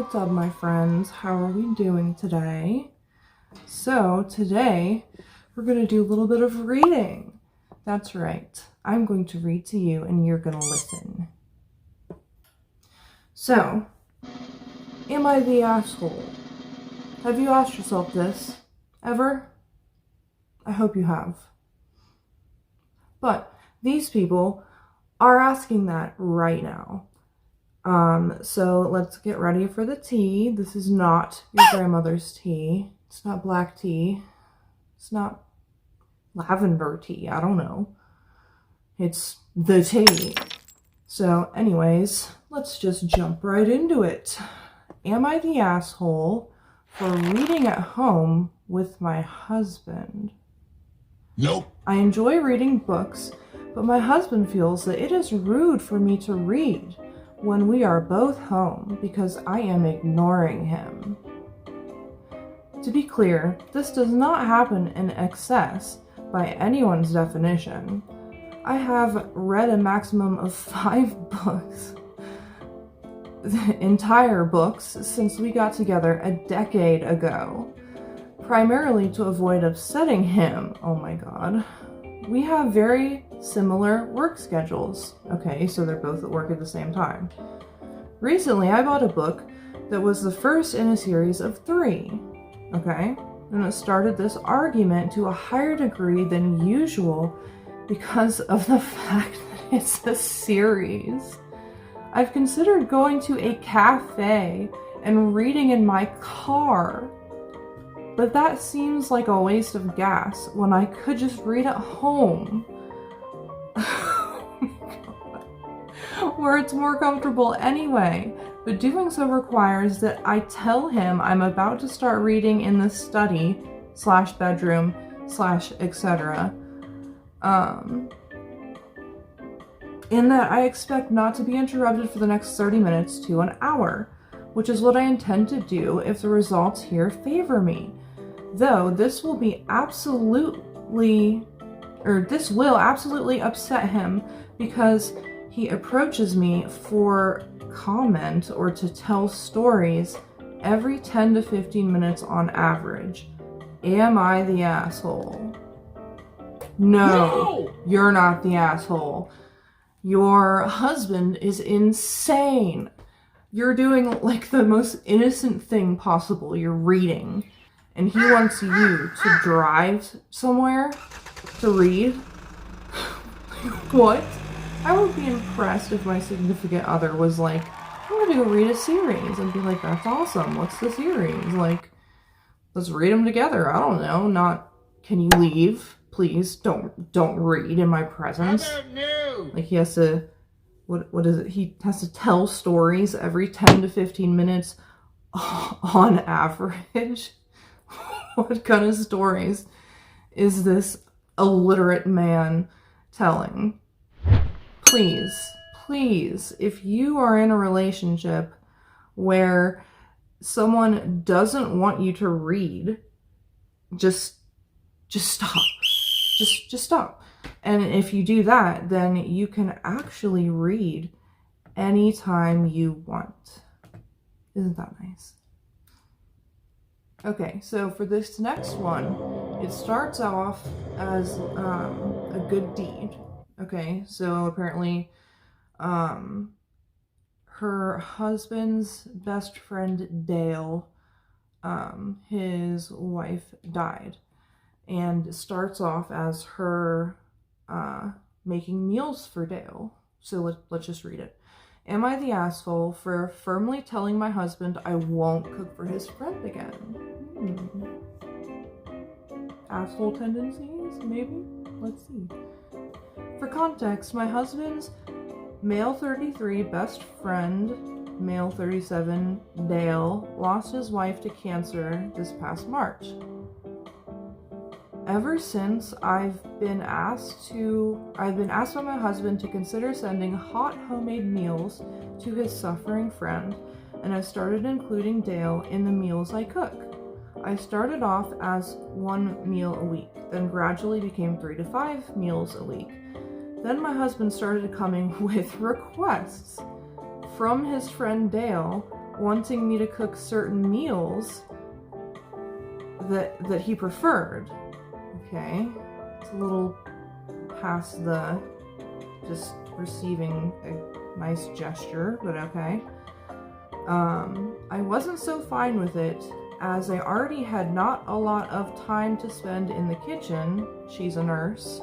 What's up, my friends? How are we doing today? So today we're going to do a little bit of reading. That's right. I'm going to read to you and you're going to listen. So, am I the asshole? Have you asked yourself this ever? I hope you have. But these people are asking that right now. So let's get ready for the tea. This is not your grandmother's tea. It's not black tea. It's not lavender tea. I don't know. It's the tea. So anyways, let's just jump right into it. Am I the asshole for reading at home with my husband? Nope. I enjoy reading books, but my husband feels that it is rude for me to read when we are both home because I am ignoring him. To be clear, this does not happen in excess by anyone's definition. I have read a maximum of 5 books, entire books, since we got together a decade ago, primarily to avoid upsetting him. Oh my god. We have very similar work schedules. Okay, so they're both at work at the same time. Recently, I bought a book that was the first in a series of 3. Okay? And it started this argument to a higher degree than usual because of the fact that it's a series. I've considered going to a cafe and reading in my car, but that seems like a waste of gas when I could just read at home. Where it's more comfortable anyway, but doing so requires that I tell him I'm about to start reading in the study / bedroom / etc. In that I expect not to be interrupted for the next 30 minutes to an hour, which is what I intend to do if the results here favor me. Though this will absolutely upset him because he approaches me for comment or to tell stories every 10 to 15 minutes on average. Am I the asshole? No, you're not the asshole. Your husband is insane. You're doing like the most innocent thing possible. You're reading. And he wants you to drive somewhere to read? What? I would be impressed if my significant other was like, I'm gonna go read a series. And be like, that's awesome. What's the series? Like, let's read them together. I don't know. Not, can you leave? Please don't read in my presence. Like he has to, what is it? He has to tell stories every 10 to 15 minutes on average. What kind of stories is this illiterate man telling? Please, if you are in a relationship where someone doesn't want you to read, just stop. Just stop. And if you do that, then you can actually read anytime you want. Isn't that nice? Okay, so for this next one, it starts off as a good deed. Okay, so apparently her husband's best friend Dale, his wife died, and it starts off as her making meals for Dale. So let's just read it. Am I the asshole for firmly telling my husband I won't cook for his friend again? Asshole tendencies, maybe? Let's see. For context, my husband's male 33 best friend, male 37 Dale, lost his wife to cancer this past March. Ever since, I've been asked by my husband to consider sending hot homemade meals to his suffering friend, and I started including Dale in the meals I cook. I started off as 1 meal a week, then gradually became 3 to 5 meals a week. Then my husband started coming with requests. From his friend Dale, wanting me to cook certain meals that he preferred. Okay, it's a little past the just receiving a nice gesture, but okay. I wasn't so fine with it, as I already had not a lot of time to spend in the kitchen. She's a nurse,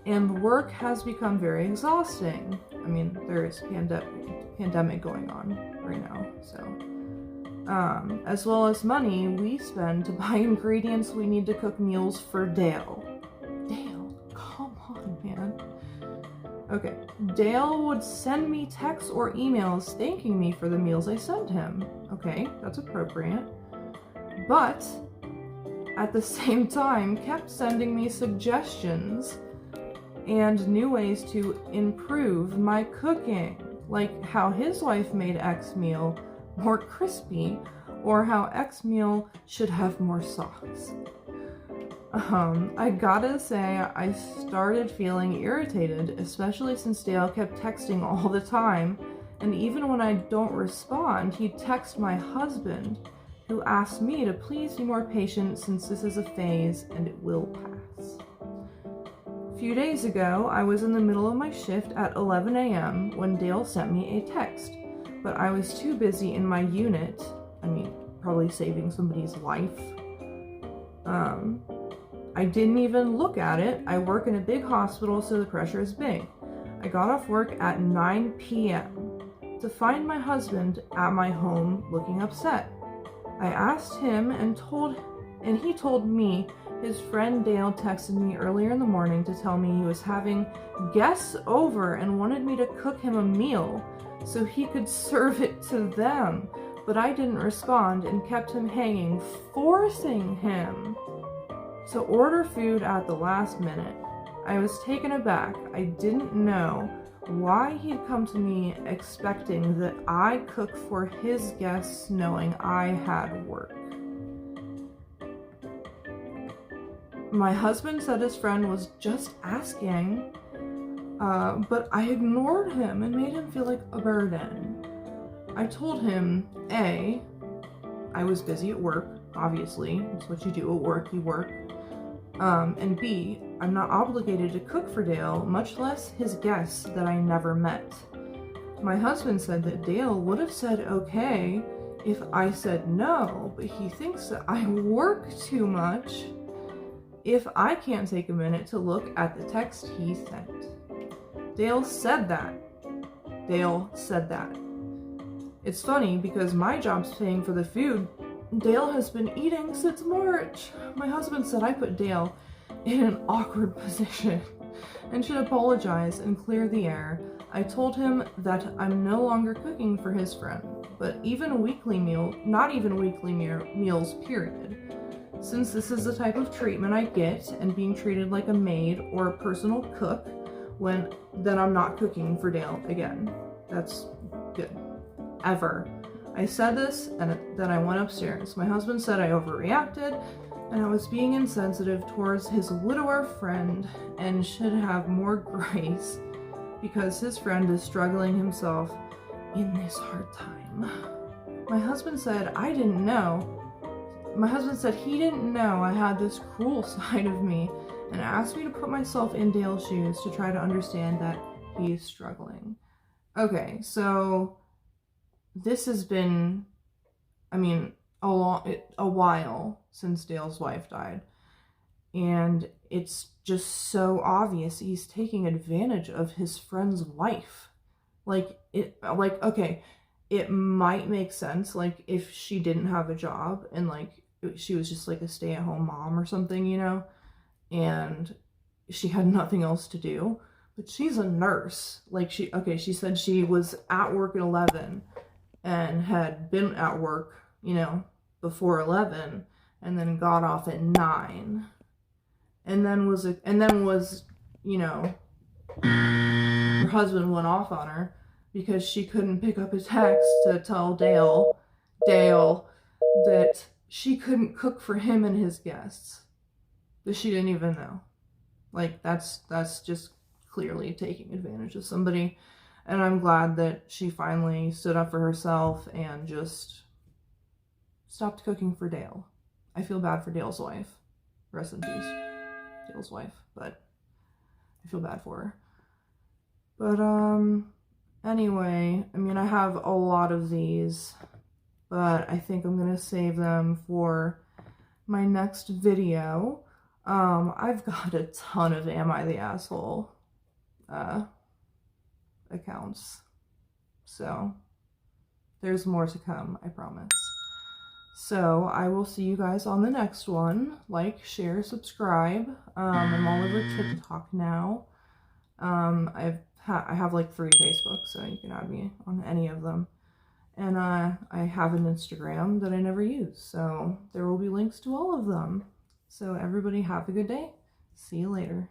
and work has become very exhausting. I mean, there is pandemic going on right now, so as well as money we spend to buy ingredients we need to cook meals for Dale. Dale, come on, man. Okay, Dale would send me texts or emails thanking me for the meals I sent him. Okay, that's appropriate. But at the same time, kept sending me suggestions and new ways to improve my cooking, like how his wife made X meal more crispy, or how X meal should have more sauce. I gotta say, I started feeling irritated, especially since Dale kept texting all the time, and even when I don't respond, he'd text my husband, who asked me to please be more patient since this is a phase and it will pass. A few days ago, I was in the middle of my shift at 11 a.m. when Dale sent me a text, but I was too busy in my unit, probably saving somebody's life. I didn't even look at it. I work in a big hospital, so the pressure is big. I got off work at 9 p.m. to find my husband at my home looking upset. I asked him and he told me his friend Dale texted me earlier in the morning to tell me he was having guests over and wanted me to cook him a meal so he could serve it to them. But I didn't respond and kept him hanging, forcing him to order food at the last minute. I was taken aback. I didn't know why he'd come to me expecting that I cook for his guests knowing I had work. My husband said his friend was just asking, but I ignored him and made him feel like a burden. I told him, A, I was busy at work, obviously, that's what you do at work, you work. And B, I'm not obligated to cook for Dale, much less his guests that I never met. My husband said that Dale would have said okay if I said no, but he thinks that I work too much if I can't take a minute to look at the text he sent. Dale said that. It's funny because my job's paying for the food Dale has been eating since March. My husband said I put Dale in an awkward position and should apologize and clear the air. I told him that I'm no longer cooking for his friend, but not even weekly meals, period. Since this is the type of treatment I get and being treated like a maid or a personal cook, then I'm not cooking for Dale again. That's good. Ever. I said this and then I went upstairs. My husband said I overreacted and I was being insensitive towards his widower friend and should have more grace because his friend is struggling himself in this hard time. My husband said he didn't know I had this cruel side of me and asked me to put myself in Dale's shoes to try to understand that he is struggling. Okay, so this has been, a while since Dale's wife died. And it's just so obvious he's taking advantage of his friend's wife. It might make sense, if she didn't have a job and, she was just, a stay-at-home mom or something, and she had nothing else to do. But she's a nurse. She said she was at work at 11 and had been at work, before 11 and then got off at 9 and then was her husband went off on her because she couldn't pick up a text to tell Dale that she couldn't cook for him and his guests, that she didn't even know. That's just clearly taking advantage of somebody. And I'm glad that she finally stood up for herself and just stopped cooking for Dale. I feel bad for Dale's wife. Rest in peace, Dale's wife, but I feel bad for her. But, anyway, I mean, I have a lot of these, but I think I'm gonna save them for my next video. I've got a ton of Am I the Asshole accounts, so there's more to come, I promise. So I will see you guys on the next one. Like, share, subscribe. I'm all over TikTok now. I have like 3 Facebooks, so you can add me on any of them. And I have an Instagram that I never use, so there will be links to all of them. So everybody have a good day. See you later.